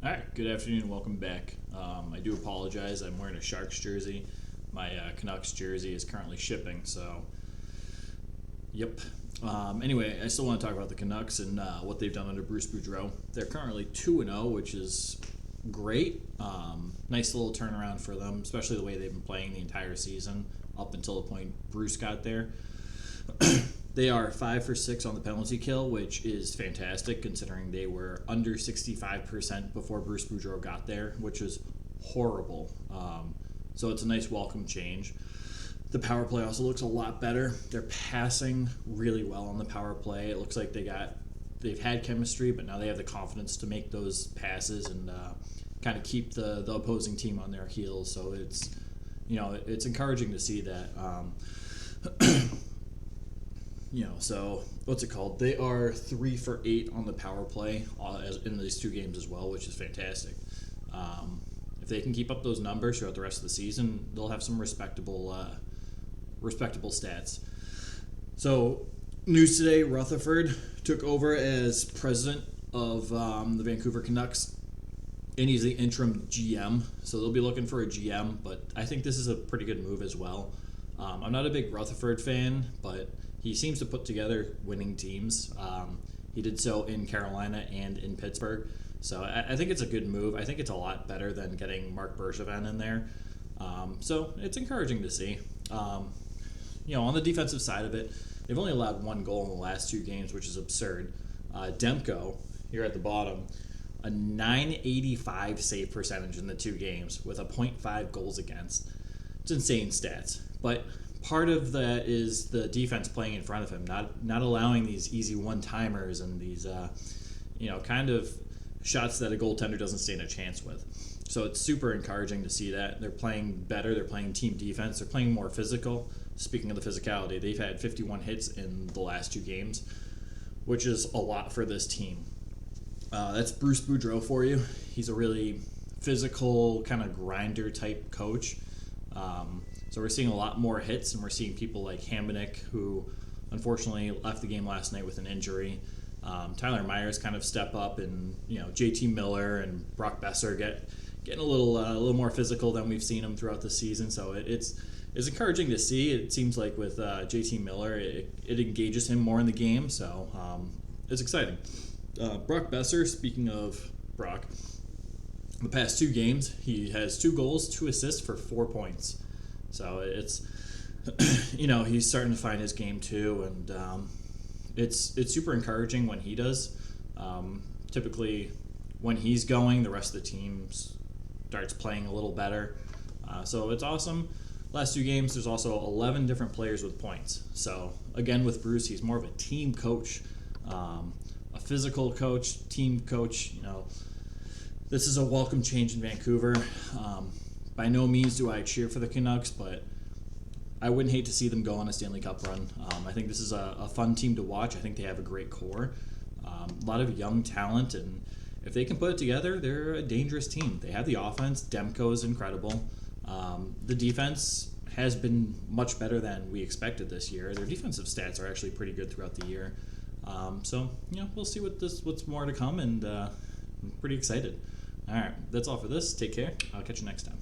All right, good afternoon. Welcome back. I do apologize. I'm wearing a Sharks jersey. My Canucks jersey is currently shipping, so yep. Anyway, I still want to talk about the Canucks and what they've done under Bruce Boudreau. They're currently 2-0, which is great. Nice little turnaround for them, especially the way they've been playing the entire season up until the point Bruce got there. They are 5 for 6 on the penalty kill, which is fantastic considering they were under 65% before Bruce Boudreau got there, which is horrible. So it's a nice welcome change. The power play also looks a lot better. They're passing really well on the power play. It looks like they've had chemistry, but now they have the confidence to make those passes and kind of keep the opposing team on their heels. So it's encouraging to see that. So what's it called? They are 3 for 8 on the power play in these two games as well, which is fantastic. If they can keep up those numbers throughout the rest of the season, they'll have some respectable stats. So news today: Rutherford took over as president of the Vancouver Canucks, and he's the interim GM. So they'll be looking for a GM, but I think this is a pretty good move as well. I'm not a big Rutherford fan, but he seems to put together winning teams. He did so in Carolina and in Pittsburgh. So I think it's a good move. I think it's a lot better than getting Mark Bergevin in there. So it's encouraging to see. On the defensive side of it, they've only allowed one goal in the last two games, which is absurd. Demko, here at the bottom, a .985 save percentage in the two games with a .5 goals against. It's insane stats. But part of that is the defense playing in front of him, not allowing these easy one-timers and these, kind of shots that a goaltender doesn't stand a chance with. So it's super encouraging to see that. They're playing better. They're playing team defense. They're playing more physical. Speaking of the physicality, they've had 51 hits in the last two games, which is a lot for this team. That's Bruce Boudreau for you. He's a really physical, kind of grinder type coach. So we're seeing a lot more hits, and we're seeing people like Hamonic, who unfortunately left the game last night with an injury. Tyler Myers kind of step up, and JT Miller and Brock Besser getting a little more physical than we've seen them throughout the season. So it's encouraging to see. It seems like with JT Miller, it engages him more in the game. So it's exciting. Brock Besser, speaking of Brock, the past two games, he has 2 goals, 2 assists for 4 points. So it's, he's starting to find his game too, and it's super encouraging when he does. Typically, when he's going, the rest of the team starts playing a little better. So it's awesome. Last 2 games, there's also 11 different players with points. So again, with Bruce, he's more of a team coach, a physical coach, team coach. This is a welcome change in Vancouver. By no means do I cheer for the Canucks, but I wouldn't hate to see them go on a Stanley Cup run. I think this is a fun team to watch. I think they have a great core, a lot of young talent, and if they can put it together, they're a dangerous team. They have the offense. Demko is incredible. The defense has been much better than we expected this year. Their defensive stats are actually pretty good throughout the year. So we'll see what's more to come, and I'm pretty excited. All right, that's all for this. Take care. I'll catch you next time.